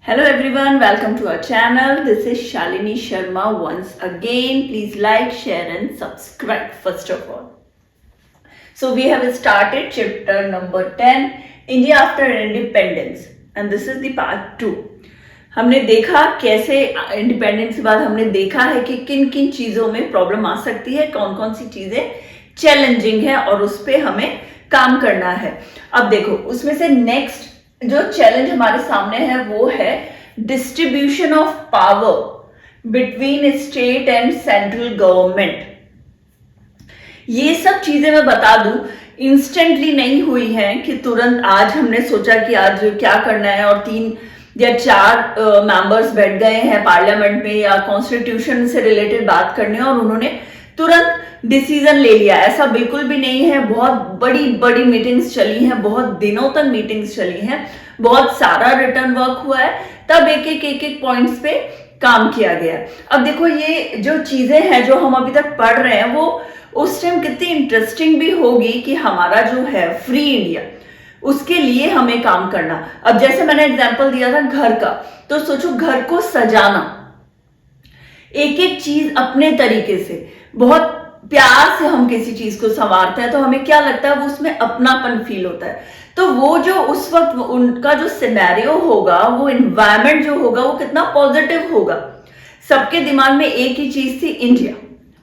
Hello everyone, welcome to our channel. This is Shalini Sharma once again. Please like, share and subscribe first of all. So we have started chapter number 10, India after independence, and this is the part 2. हमने देखा कैसे independence के बाद हमने देखा है कि किन किन चीज़ों में प्रॉब्लम आ सकती है, कौन कौन सी चीज़ें चैलेंजिंग है और उस पर हमें काम करना है. अब देखो उसमें से नेक्स्ट जो चैलेंज हमारे सामने है वो है distribution of power between state and central government. ये सब चीजें मैं बता दूं इंस्टेंटली नहीं हुई हैं कि तुरंत आज हमने सोचा कि आज क्या करना है और 3 या 4 मेंबर्स बैठ गए हैं पार्लियामेंट में या कॉन्स्टिट्यूशन से रिलेटेड बात करने और उन्होंने तुरंत डिसीजन ले लिया. ऐसा बिल्कुल भी नहीं है. बहुत बड़ी बड़ी मीटिंग्स चली हैं, बहुत दिनों तक मीटिंग्स चली हैं, बहुत सारा रिटर्न वर्क हुआ है, तब एक पॉइंट्स पे काम किया गया. अब देखो ये जो चीजें हैं जो हम अभी तक पढ़ रहे हैं वो उस टाइम कितनी इंटरेस्टिंग भी होगी कि हमारा जो है फ्री इंडिया उसके लिए हमें काम करना. अब जैसे मैंने एग्जांपल दिया था घर का, तो सोचो घर को सजाना, एक एक चीज अपने तरीके से बहुत प्यार से हम किसी चीज को संवारते हैं तो हमें क्या लगता है वो उसमें अपनापन फील होता है. तो वो जो उस वक्त उनका जो सिनेरियो होगा, वो एनवायरनमेंट जो होगा वो कितना पॉजिटिव होगा. सबके दिमाग में एक ही चीज थी, इंडिया.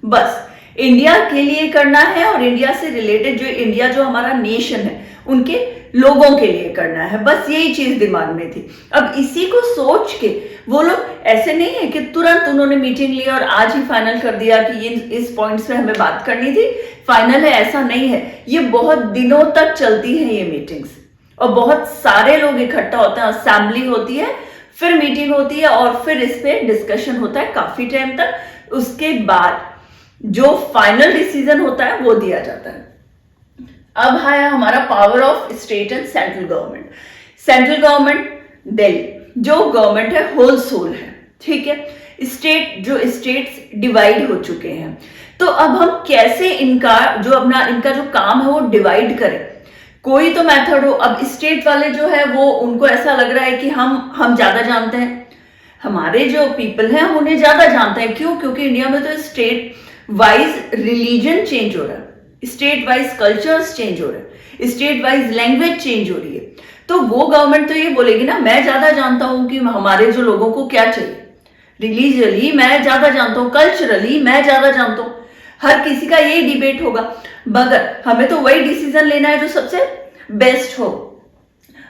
बस इंडिया के लिए करना है और इंडिया से रिलेटेड जो इंडिया जो हमारा नेशन है उनके लोगों के लिए करना है. बस यही चीज दिमाग में थी. अब इसी को सोच के वो लोग ऐसे नहीं है कि तुरंत उन्होंने मीटिंग ली और आज ही फाइनल कर दिया कि ये इस पॉइंट्स पे हमें बात करनी थी, फाइनल है, ऐसा नहीं है. ये बहुत दिनों तक चलती है ये मीटिंग्स और बहुत सारे लोग इकट्ठा होते हैं, असेंबली होती है, फिर मीटिंग होती है और फिर इस पे डिस्कशन होता है काफी टाइम तक. उसके बाद जो फाइनल डिसीजन होता है वो दिया जाता है. अब है हमारा power of state and central government. Central government Delhi जो गवर्नमेंट है होल सोल है, ठीक है. स्टेट्स डिवाइड हो चुके हैं. तो अब हम कैसे इनका जो काम है वो डिवाइड करें. कोई तो मेथड हो. अब स्टेट वाले जो है वो उनको ऐसा लग रहा है कि हम ज्यादा जानते हैं, हमारे जो पीपल हैं हम उन्हें ज्यादा जानते हैं. क्यों? क्योंकि इंडिया में तो स्टेट वाइज रिलीजन चेंज हो रहा है, स्टेट वाइज कल्चर्स चेंज हो रहे हैं, स्टेट वाइज लैंग्वेज चेंज हो रही है. तो वो गवर्नमेंट तो ये बोलेगी ना, मैं ज्यादा जानता हूं कि हमारे जो लोगों को क्या चाहिए. रिलीजियसली मैं ज्यादा जानता हूं, कल्चरली मैं ज्यादा जानता हूं. हर किसी का यही डिबेट होगा, मगर हमें तो वही डिसीजन लेना है जो सबसे बेस्ट हो.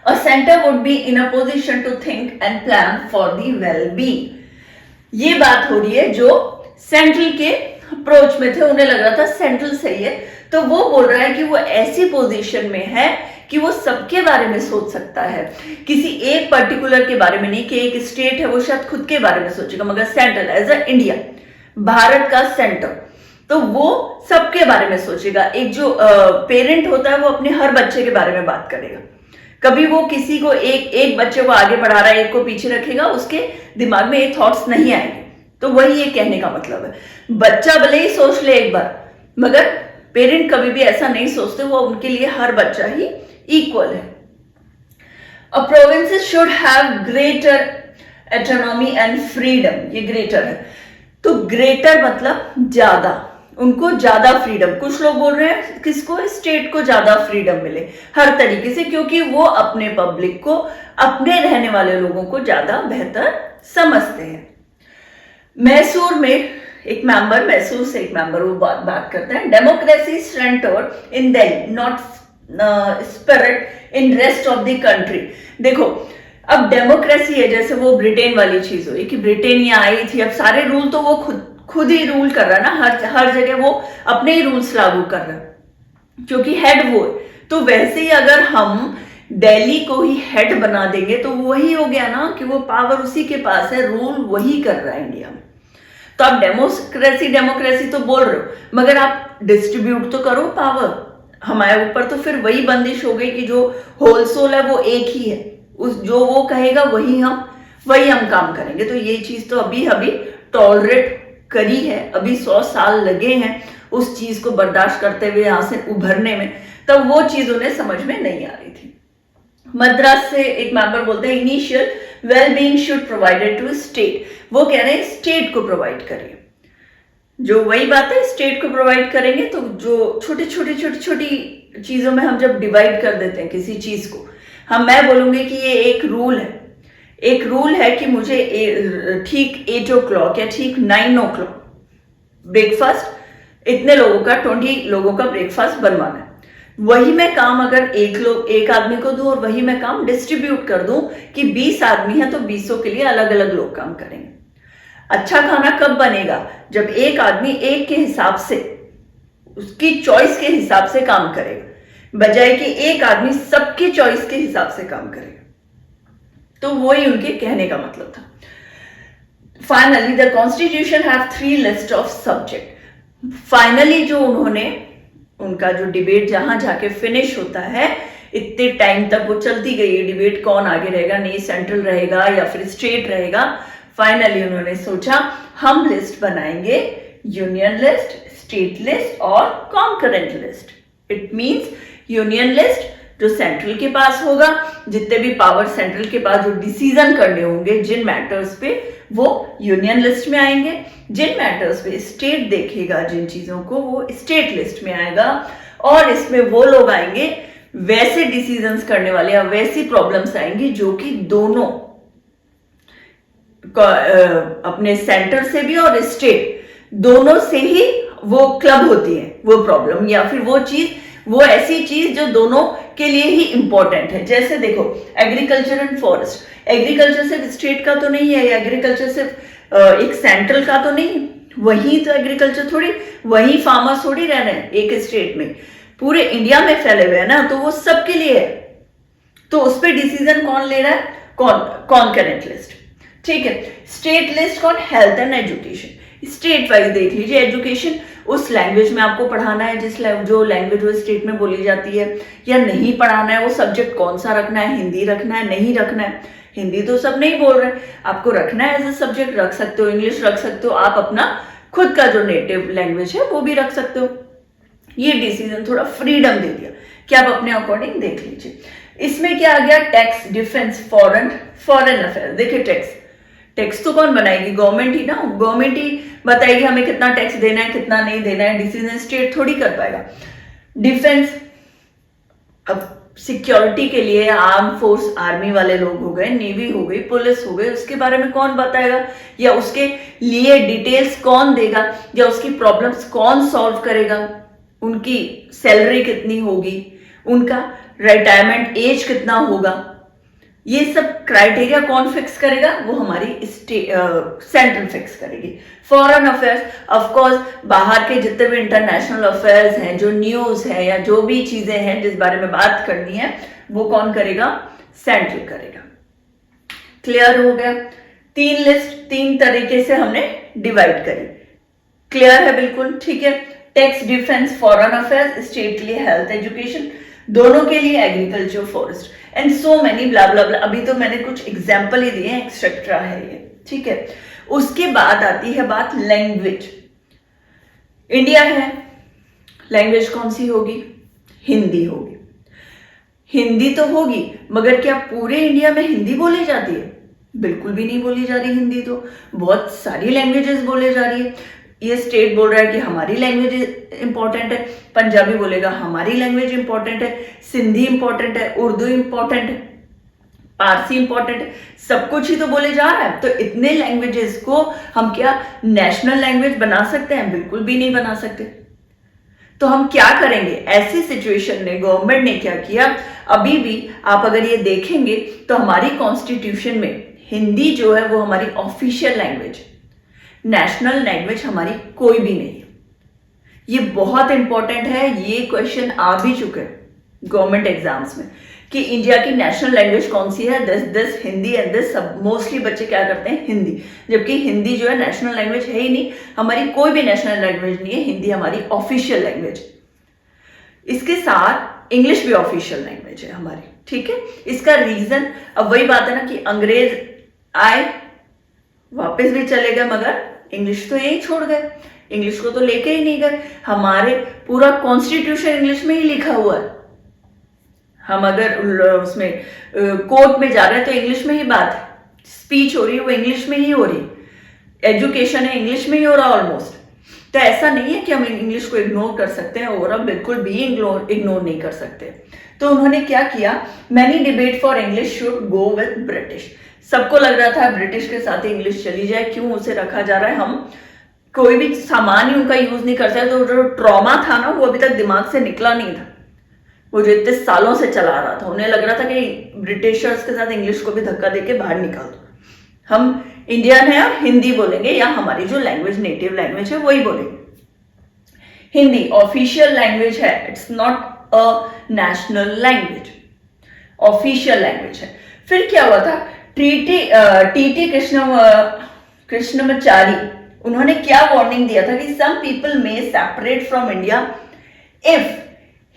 A centre would be in a position to think and plan for the well being. ये बात हो रही है जो सेंट्रल के अप्रोच में थे, उन्हें लग रहा था सेंट्रल सही है, तो वो बोल रहा है कि वो ऐसी पोजीशन में है कि वो सबके बारे में सोच सकता है, किसी एक पर्टिकुलर के बारे में नहीं. कि एक स्टेट है वो शायद खुद के बारे में सोचेगा, मगर central as a India, Bharat का सेंटर, तो वो सबके बारे में सोचेगा. एक जो पेरेंट होता है वो अपने हर बच्चे के बारे में बात करेगा. कभी वो किसी को एक बच्चे को आगे पढ़ा रहा है, एक को पीछे रखेगा, उसके दिमाग में ये थॉट्स नहीं आएंगे. तो वही ये कहने का मतलब है. बच्चा भले ही सोच ले एक बार, मगर पेरेंट कभी भी ऐसा नहीं सोचते. वो उनके लिए हर बच्चा ही इक्वल है. A provinces should have greater autonomy and freedom. ये ग्रेटर है, तो ग्रेटर मतलब ज्यादा, उनको ज्यादा फ्रीडम. कुछ लोग बोल रहे हैं किसको, स्टेट को ज्यादा फ्रीडम मिले हर तरीके से, क्योंकि वो अपने पब्लिक को, अपने रहने वाले लोगों को ज्यादा बेहतर समझते हैं. मैसूर से एक मेंबर वो बात करते हैं, democracy centred in Delhi, not spirit in rest of the country. देखो अब डेमोक्रेसी है, जैसे वो ब्रिटेन वाली चीज हुई कि ब्रिटेन यहाँ आई थी, अब सारे रूल तो वो खुद ही रूल कर रहा है ना, हर जगह वो अपने ही रूल्स लागू कर रहा है क्योंकि हेड वो है. तो वैसे ही अगर हम दिल्ली को ही हेड बना देंगे तो वही हो गया ना कि वो पावर उसी के पास है, रूल वही कर रहा है इंडिया में. तो आप डेमोक्रेसी तो बोल रहे हो, मगर आप डिस्ट्रीब्यूट तो करो पावर हमारे ऊपर. तो फिर वही बंदिश हो गई कि जो होल सोल है वो एक ही है, जो वो कहेगा वही हम काम करेंगे. तो ये चीज तो अभी टॉलरेट करी है, अभी 100 साल लगे हैं उस चीज को बर्दाश्त करते हुए यहां से उभरने में, तब वो चीज उन्हें समझ में नहीं आ रही थी. मद्रास से एक मेंबर बोलते हैं, initial well being should provided to state, वो कह रहे हैं स्टेट को प्रोवाइड करिए। जो वही बात है, स्टेट को प्रोवाइड करेंगे तो जो छोटी छोटी चीजों में हम जब डिवाइड कर देते हैं किसी चीज को, मैं बोलूंगी कि ये एक रूल है कि मुझे ठीक 8 o'clock या ठीक 9 o'clock ब्रेकफास्ट, इतने लोगों का 20 लोगों का ब्रेकफास्ट बनवाना है। वही मैं काम अगर एक आदमी को दूं और वही मैं काम डिस्ट्रीब्यूट कर दूं कि 20 आदमी है तो 20 के लिए अलग अलग लोग काम करेंगे। अच्छा खाना कब बनेगा? जब एक आदमी एक के हिसाब से, उसकी चॉइस के हिसाब से काम करेगा, बजाय कि एक आदमी सबकी चॉइस के हिसाब से काम करेगा। तो वही उनके कहने का मतलब था। Finally the constitution have 3 list of subject. Finally जो उन्होंने, उनका जो डिबेट जहां जाके फिनिश होता है, इतने टाइम तक वो चलती गई है डिबेट, कौन आगे रहेगा, नहीं सेंट्रल रहेगा या फिर स्टेट रहेगा। फाइनली उन्होंने सोचा हम लिस्ट बनाएंगे, यूनियन लिस्ट, स्टेट लिस्ट और concurrent list. It means union list जो सेंट्रल के पास होगा, जितने भी पावर सेंट्रल के पास जो डिसीजन करने होंगे जिन मैटर्स पे, वो यूनियन लिस्ट में आएंगे। जिन मैटर्स पे स्टेट देखेगा जिन चीजों को, वो स्टेट लिस्ट में आएगा। और इसमें वो लोग आएंगे, वैसे डिसीजंस करने वाले या वैसी प्रॉब्लम्स आएंगी जो कि दोनों अपने सेंटर से भी और स्टेट दोनों से ही वो क्लब होती है, वो प्रॉब्लम या फिर वो चीज, वो ऐसी चीज जो दोनों के लिए ही इंपॉर्टेंट है। जैसे देखो एग्रीकल्चर एंड फॉरेस्ट, एग्रीकल्चर सिर्फ स्टेट का तो नहीं है, एग्रीकल्चर सिर्फ एक सेंट्रल का तो नहीं, वही तो एग्रीकल्चर थोड़ी, वही फार्मर्स थोड़ी रह रहे हैं एक स्टेट में, पूरे इंडिया में फैले हुए हैं ना, तो वो सबके लिए है। तो उस पर डिसीजन कौन ले रहा है? Concurrent list. ठीक है। स्टेट लिस्ट कौन? Health and education. State wise देख लीजिए, एजुकेशन उस लैंग्वेज में आपको पढ़ाना है जो लैंग्वेज वो स्टेट में बोली जाती है, या नहीं पढ़ाना है, वो सब्जेक्ट कौन सा रखना है, हिंदी रखना है, नहीं रखना है। हिंदी तो सब नहीं बोल रहे, आपको रखना है एज ए सब्जेक्ट, रख सकते हो, इंग्लिश रख सकते हो, आप अपना खुद का जो नेटिव लैंग्वेज है वो भी रख सकते हो। ये डिसीजन थोड़ा फ्रीडम दे दिया कि आप अपने अकॉर्डिंग देख लीजिए। इसमें क्या आ गया? Tax, defence, foreign affair. देखिए टैक्स तो कौन बनाएगी? गवर्नमेंट ही ना, गवर्नमेंट ही बताएगी हमें कितना टैक्स देना है, कितना नहीं देना है, डिसीजन स्टेट थोड़ी कर पाएगा। डिफेंस, अब सिक्योरिटी के लिए आर्म फोर्स, आर्मी वाले लोग हो गए, नेवी हो गई, पुलिस हो गई, उसके बारे में कौन बताएगा, या उसके लिए डिटेल्स कौन देगा, या उसकी प्रॉब्लम्स कौन सॉल्व करेगा, उनकी सैलरी कितनी होगी, उनका रिटायरमेंट एज कितना होगा, ये सब क्राइटेरिया कौन फिक्स करेगा? वो हमारी सेंट्रल फिक्स करेगी। फॉरेन अफेयर्स, ऑफ कोर्स बाहर के जितने भी इंटरनेशनल अफेयर्स हैं, जो न्यूज है या जो भी चीजें हैं जिस बारे में बात करनी है, वो कौन करेगा? सेंट्रल करेगा। क्लियर हो गया? 3 लिस्ट 3 तरीके से हमने डिवाइड करी। क्लियर है? बिल्कुल ठीक है। Tax, defence, foreign affairs, state के लिए हेल्थ, एजुकेशन, दोनों के लिए agriculture, forest and so many blah blah blah. अभी तो मैंने कुछ एग्जाम्पल ही दिए हैं, एक्सेट्रा है ये, ठीक है। उसके बाद आती है बात लैंग्वेज। इंडिया है, लैंग्वेज कौन सी होगी? हिंदी होगी। हिंदी तो होगी, मगर क्या पूरे इंडिया में हिंदी बोली जाती है? बिल्कुल भी नहीं बोली जा रही हिंदी, तो बहुत सारी लैंग्वेजेस बोले जा रही है। ये स्टेट बोल रहा है कि हमारी लैंग्वेज इंपॉर्टेंट है, पंजाबी बोलेगा हमारी लैंग्वेज इंपॉर्टेंट है, सिंधी इंपॉर्टेंट है, उर्दू इंपॉर्टेंट है, पारसी इंपॉर्टेंट है, सब कुछ ही तो बोले जा रहा है। तो इतने लैंग्वेजेस को हम क्या नेशनल लैंग्वेज बना सकते हैं? बिल्कुल भी नहीं बना सकते। तो हम क्या करेंगे? ऐसी सिचुएशन में गवर्नमेंट ने क्या किया, अभी भी आप अगर ये देखेंगे तो हमारी कॉन्स्टिट्यूशन में हिंदी जो है वो हमारी ऑफिशियल लैंग्वेज, नेशनल लैंग्वेज हमारी कोई भी नहीं है। ये बहुत इंपॉर्टेंट है, ये क्वेश्चन आ भी चुके हैं गवर्नमेंट एग्जाम्स में कि इंडिया की नेशनल लैंग्वेज कौन सी है? दिस हिंदी एंड दिस सब। मोस्टली बच्चे क्या करते हैं? हिंदी, जबकि हिंदी जो है नेशनल लैंग्वेज है ही नहीं, हमारी कोई भी नेशनल लैंग्वेज नहीं है, हिंदी हमारी ऑफिशियल लैंग्वेज। इसके साथ इंग्लिश भी ऑफिशियल लैंग्वेज है हमारी, ठीक है। इसका रीजन अब वही बात है ना कि अंग्रेज आए, वापस भी चले गए, मगर इंग्लिश तो यही छोड़ गए, इंग्लिश को तो लेके ही नहीं गए। हमारे पूरा कॉन्स्टिट्यूशन इंग्लिश में ही लिखा हुआ है। हम अगर उसमें कोर्ट में जा रहे हैं तो इंग्लिश में ही बात है, स्पीच हो रही है वो इंग्लिश में ही हो रही है, एजुकेशन है इंग्लिश में ही हो रहा है ऑलमोस्ट। तो ऐसा नहीं है कि हम इंग्लिश को इग्नोर कर सकते हैं, ओवरऑल बिल्कुल भी इग्नोर नहीं कर सकते। तो उन्होंने क्या किया, many debate for English should go with British. सबको लग रहा था ब्रिटिश के साथ इंग्लिश चली जाए, क्यों उसे रखा जा रहा है, हम कोई भी सामान ही उनका यूज नहीं करते। तो जो ट्रॉमा था ना वो अभी तक दिमाग से निकला नहीं था, वो जो इतने सालों से चला रहा था। उन्हें लग रहा था कि ब्रिटिशर्स के साथ इंग्लिश को भी धक्का देके बाहर निकाल दो, हम इंडियन है और हिंदी बोलेंगे या हमारी जो लैंग्वेज नेटिव लैंग्वेज है वही बोलेंगे। हिंदी ऑफिशियल लैंग्वेज है, it's not a national language, official language है। फिर क्या हुआ था, टीटी कृष्णमाचारी, उन्होंने क्या वार्निंग दिया था कि सम पीपल में separate from India if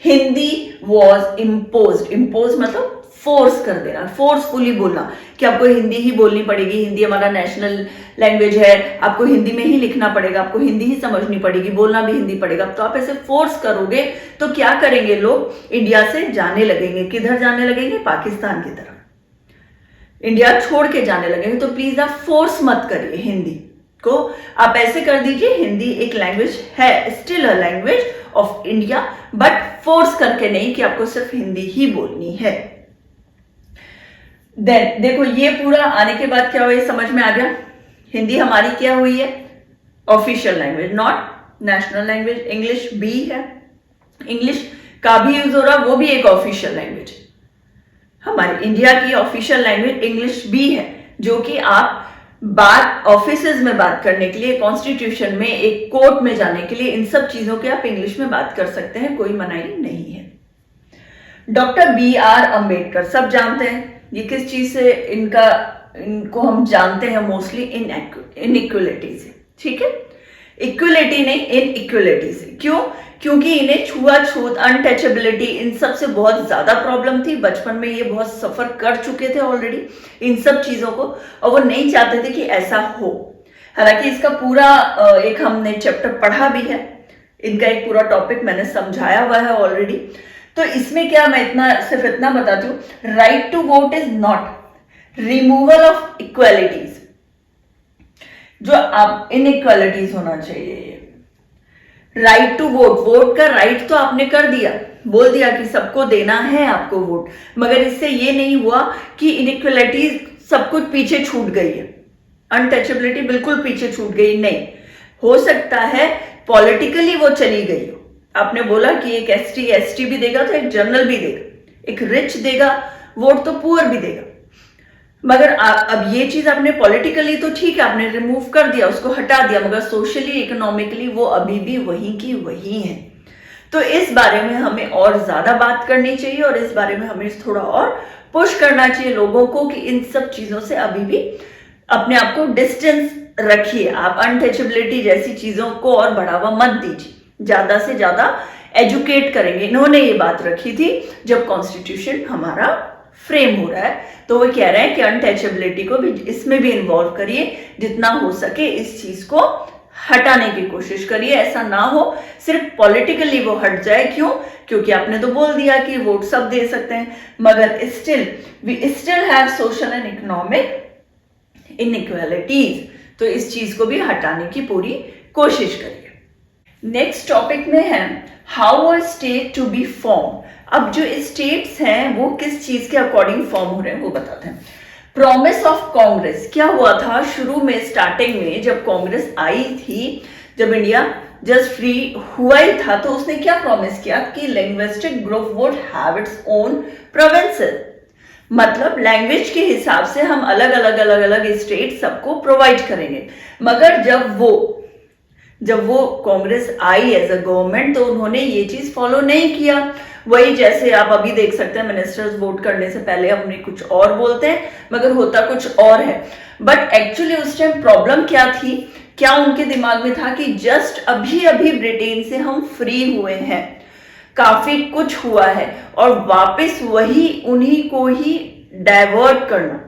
Hindi was impose मतलब फोर्स कर देना, फोर्सफुली बोलना कि आपको हिंदी ही बोलनी पड़ेगी, हिंदी हमारा नेशनल लैंग्वेज है, आपको हिंदी में ही लिखना पड़ेगा, आपको हिंदी ही समझनी पड़ेगी, बोलना भी हिंदी पड़ेगा। तो आप ऐसे फोर्स करोगे तो क्या करेंगे लोग, इंडिया से जाने लगेंगे। किधर जाने लगेंगे, पाकिस्तान की तरफ, इंडिया छोड़ के जाने लगेंगे। तो प्लीज आप फोर्स मत करिए हिंदी को, आप ऐसे कर दीजिए हिंदी एक लैंग्वेज है, still a language of India, but force करके नहीं कि आपको सिर्फ हिंदी ही बोलनी है। देन देखो ये पूरा आने के बाद क्या हुआ, ये समझ में आ गया, हिंदी हमारी क्या हुई है, official language, not national language. English भी है, इंग्लिश का भी यूज हो रहा, वो भी एक ऑफिशियल लैंग्वेज है। हमारी इंडिया की ऑफिशियल लैंग्वेज इंग्लिश भी है, जो कि आप बात ऑफिसेज में बात करने के लिए, कॉन्स्टिट्यूशन में, एक कोर्ट में जाने के लिए, इन सब चीजों के आप इंग्लिश में बात कर सकते हैं, कोई मनाही नहीं है। डॉक्टर BR अंबेडकर, सब जानते हैं ये किस चीज से, इनको हम जानते हैं मोस्टली इनइक्वलिटी से, ठीक है, इक्वलिटी नहीं इनइक्वलिटी से। क्यों, क्योंकि इन्हें छुआछूत, अनटचेबिलिटी, इन सब से बहुत ज्यादा प्रॉब्लम थी। बचपन में ये बहुत सफर कर चुके थे ऑलरेडी इन सब चीजों को, और वो नहीं चाहते थे कि ऐसा हो। हालांकि इसका पूरा एक हमने चैप्टर पढ़ा भी है, इनका एक पूरा टॉपिक मैंने समझाया हुआ है ऑलरेडी। तो इसमें क्या, मैं सिर्फ इतना बताती हूँ, right to vote is not removal of equalities, जो आप इनइक्वालिटीज होना चाहिए। राइट टू वोट, वोट का राइट तो आपने कर दिया, बोल दिया कि सबको देना है आपको वोट, मगर इससे ये नहीं हुआ कि इनइक्वालिटीज सब कुछ पीछे छूट गई है, अनटचेबिलिटी बिल्कुल पीछे छूट गई नहीं। हो सकता है पॉलिटिकली वो चली गई हो, आपने बोला कि एक ST भी देगा तो एक जनरल भी देगा, एक रिच देगा वोट तो पुअर भी देगा, मगर अब ये चीज आपने पॉलिटिकली तो ठीक है आपने रिमूव कर दिया, उसको हटा दिया, मगर सोशली इकोनॉमिकली वो अभी भी वही की वही है। तो इस बारे में हमें और ज्यादा बात करनी चाहिए, और इस बारे में हमें थोड़ा और पुश करना चाहिए लोगों को कि इन सब चीजों से अभी भी अपने आप को डिस्टेंस रखिए। आप अनटचेबिलिटी जैसी चीजों को और बढ़ावा मत दीजिए, ज्यादा से ज्यादा एजुकेट करेंगे। इन्होंने ये बात रखी थी जब कॉन्स्टिट्यूशन हमारा फ्रेम हो रहा है, तो वो कह रहे हैं कि अनटचेबिलिटी को भी इसमें भी इन्वॉल्व करिए, जितना हो सके इस चीज को हटाने की कोशिश करिए। ऐसा ना हो सिर्फ पॉलिटिकली वो हट जाए, क्यों, क्योंकि आपने तो बोल दिया कि वोट सब दे सकते हैं, मगर we still have social and economic inequalities, तो इस चीज को भी हटाने की पूरी कोशिश करिए। नेक्स्ट टॉपिक में है how a state to be form. अब जो स्टेट्स हैं वो किस चीज के अकॉर्डिंग फॉर्म हो रहे हैं वो बताते हैं। प्रॉमिस ऑफ कांग्रेस, क्या हुआ था शुरू में, स्टार्टिंग में जब कांग्रेस आई थी, जब इंडिया जस्ट फ्री हुआ ही था, तो उसने क्या प्रॉमिस किया कि linguistic group would have its own provinces, मतलब लैंग्वेज के हिसाब से हम अलग अलग स्टेट सबको प्रोवाइड करेंगे। मगर जब वो Congress I as a government, तो उन्होंने ये चीज फॉलो नहीं किया। वही जैसे आप अभी देख सकते हैं, मिनिस्टर्स वोट करने से पहले हमने कुछ और बोलते हैं मगर होता कुछ और है। बट एक्चुअली उस टाइम प्रॉब्लम क्या थी, क्या उनके दिमाग में था कि जस्ट अभी ब्रिटेन से हम फ्री हुए हैं, काफी कुछ हुआ है, और वापस वही उन्हीं को ही डाइवर्ट करना,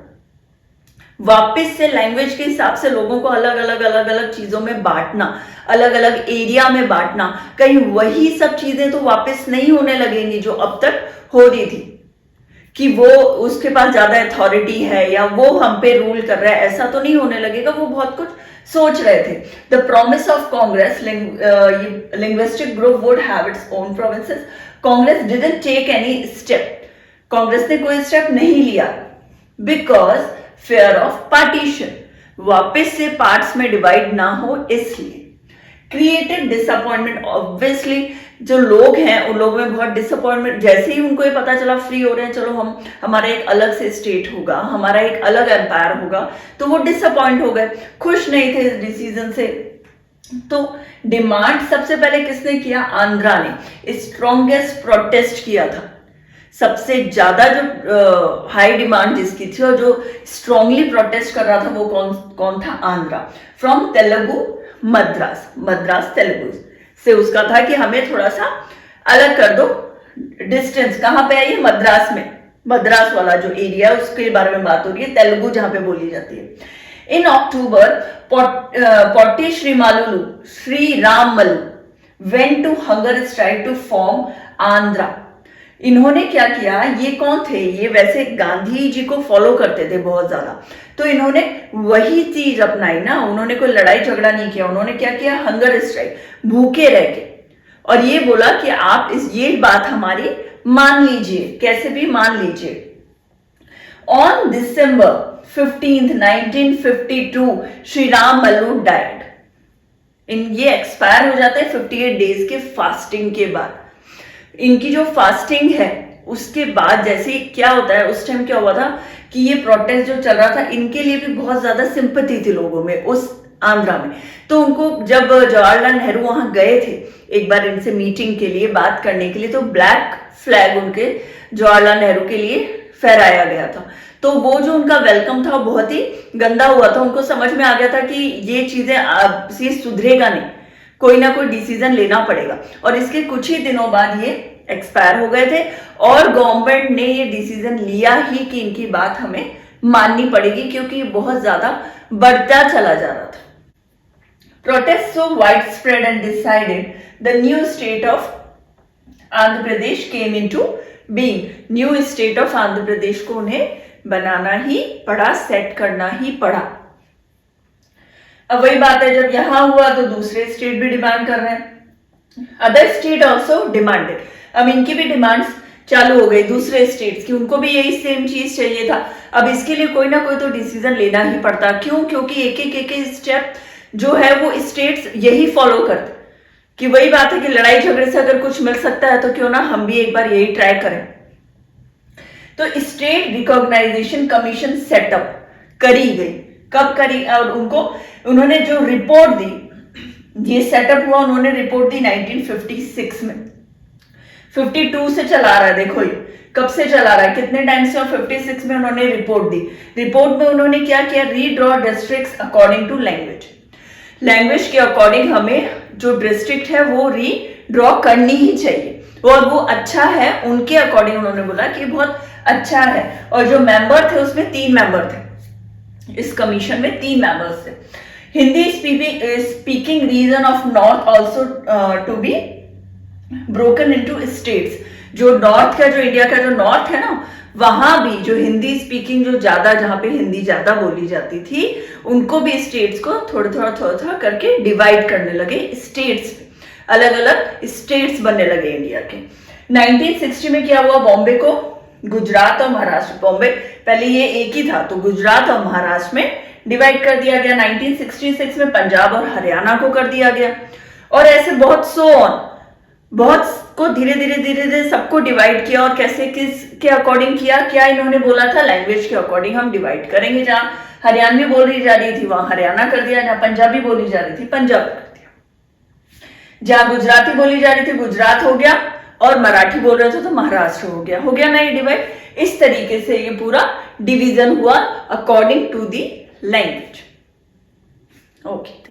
वापस से लैंग्वेज के हिसाब से लोगों को अलग अलग चीजों में बांटना, अलग अलग एरिया में बांटना, कहीं वही सब चीजें तो वापस नहीं होने लगेंगी जो अब तक हो रही थी। कि वो उसके पास ज्यादा अथॉरिटी है या वो हम पे रूल कर रहा है, ऐसा तो नहीं होने लगेगा। वो बहुत कुछ सोच रहे थे। The promise of Congress linguistic group would have its own provinces. Congress didn't take any step, Congress ने कोई स्टेप नहीं लिया बिकॉज फेयर ऑफ पार्टीशन, वापस से पार्ट्स में डिवाइड ना हो इसलिए। क्रिएटेड डिसअपॉइंटमेंट, ऑब्वियसली जो लोग हैं उन लोगों में बहुत डिसअपॉइंटमेंट, जैसे ही उनको ये पता चला फ्री हो रहे हैं, चलो हमारा एक अलग से स्टेट होगा, हमारा एक अलग एम्पायर होगा, तो वो डिसअपॉइंट हो गए, खुश नहीं थे इस डिसीजन से। तो डिमांड सबसे पहले किसने किया? आंध्रा ने स्ट्रॉन्गेस्ट प्रोटेस्ट किया था। सबसे ज्यादा जो हाई डिमांड जिसकी थी और जो स्ट्रांगली प्रोटेस्ट कर रहा था वो कौन था? आंध्रा। फ्रॉम तेलुगु मद्रास तेलुगु से उसका था कि हमें थोड़ा सा अलग कर दो। डिस्टेंस कहां पे है? ये मद्रास में, मद्रास वाला जो एरिया उसके बारे में बात हो रही है, तेलुगु जहां पे बोली जाती है। In October Potti Sriramulu went to hunger strike to form Andhra. इन्होंने क्या किया? ये कौन थे? ये वैसे गांधी जी को फॉलो करते थे बहुत ज्यादा, तो इन्होंने वही चीज अपनाई ना, उन्होंने कोई लड़ाई झगड़ा नहीं किया। उन्होंने क्या किया? हंगर स्ट्राइक, भूखे रह के, और ये बोला कि आप ये बात हमारी मान लीजिए, कैसे भी मान लीजिए। On December 15, 1952 Shri Ram Mallu died. ये एक्सपायर हो जाते हैं 58 डेज के फास्टिंग के बाद। इनकी जो फास्टिंग है उसके बाद जैसे क्या होता है, उस टाइम क्या हुआ था कि ये प्रोटेस्ट जो चल रहा था, इनके लिए भी बहुत ज्यादा सिंपैथी थी लोगों में उस आंध्रा में। तो उनको जब जवाहरलाल नेहरू वहां गए थे एक बार इनसे मीटिंग के लिए, बात करने के लिए, तो ब्लैक फ्लैग उनके जवाहरलाल नेहरू के लिए फहराया गया था। तो वो जो उनका वेलकम था वो बहुत ही गंदा हुआ था। उनको समझ में आ गया था कि ये चीजें ये सुधरेगा नहीं, कोई ना कोई डिसीजन लेना पड़ेगा। और इसके कुछ ही दिनों बाद ये एक्सपायर हो गए थे और गवर्नमेंट ने ये डिसीजन लिया ही कि इनकी बात हमें माननी पड़ेगी, क्योंकि ये बहुत ज्यादा बढ़ता चला जा रहा था। Protest so widespread and decided the new state of Andhra Pradesh came into being. New state of Andhra Pradesh को उन्हें बनाना ही पड़ा, सेट करना ही पड़ा। अब वही बात है, जब यहां हुआ तो दूसरे स्टेट भी डिमांड कर रहे हैं। Other state also demanded. अब इनकी भी डिमांड्स चालू हो गई दूसरे स्टेट्स की, उनको भी यही सेम चीज चाहिए था। अब इसके लिए कोई ना कोई तो डिसीजन लेना ही पड़ता। क्यों? क्योंकि एक एक स्टेप जो है वो स्टेट्स यही फॉलो करते, कि वही बात है कि लड़ाई झगड़े से अगर कुछ मिल सकता है तो क्यों ना हम भी एक बार यही ट्राई करें। तो स्टेट रिकॉग्नाइजेशन कमीशन सेटअप करी गई। कब करी? और उन्होंने जो रिपोर्ट दी, ये सेटअप हुआ, उन्होंने रिपोर्ट दी 1956 में। 52 से चला रहा है, देखो ये कब से चला रहा है, कितने टाइम से। और 56 में उन्होंने रिपोर्ट दी। रिपोर्ट में उन्होंने क्या किया? Redraw districts according to language. Language के अकॉर्डिंग हमें जो डिस्ट्रिक्ट है वो रीड्रॉ करनी ही चाहिए, और वो अच्छा है उनके अकॉर्डिंग। उन्होंने बोला कि बहुत अच्छा है। और जो मेंबर थे उसमें 3 मेंबर थे, इस कमीशन में 3 मेंबर्स थे। Hindi speaking region of north also to be broken into states. जो नॉर्थ का, जो इंडिया का जो नॉर्थ है ना, वहां भी जो हिंदी स्पीकिंग जो ज्यादा, जहां पे हिंदी ज्यादा बोली जाती थी, उनको भी स्टेट्स को थोड़ा थोड़ा करके डिवाइड करने लगे। स्टेट्स अलग अलग स्टेट्स बनने लगे इंडिया के। 1960 में क्या हुआ? बॉम्बे को गुजरात और महाराष्ट्र, बॉम्बे पहले ये एक ही था, तो गुजरात और महाराष्ट्र में डिवाइड कर दिया गया। 1966 में पंजाब और हरियाणा को कर दिया गया। और ऐसे बहुत सो ऑन, बहुत को धीरे धीरे सबको डिवाइड किया। और कैसे, किस के अकॉर्डिंग किया? क्या इन्होंने बोला था? लैंग्वेज के अकॉर्डिंग हम डिवाइड करेंगे। जहां हरियाणवी बोली जा रही थी वहां हरियाणा कर दिया, जहां पंजाबी बोली जा रही थी पंजाब कर दिया, जहां गुजराती बोली जा रही थी गुजरात हो गया, और मराठी बोल रहे थे तो महाराष्ट्र हो गया ना ये डिवाइड। इस तरीके से ये पूरा डिवीजन हुआ according to the language. Okay.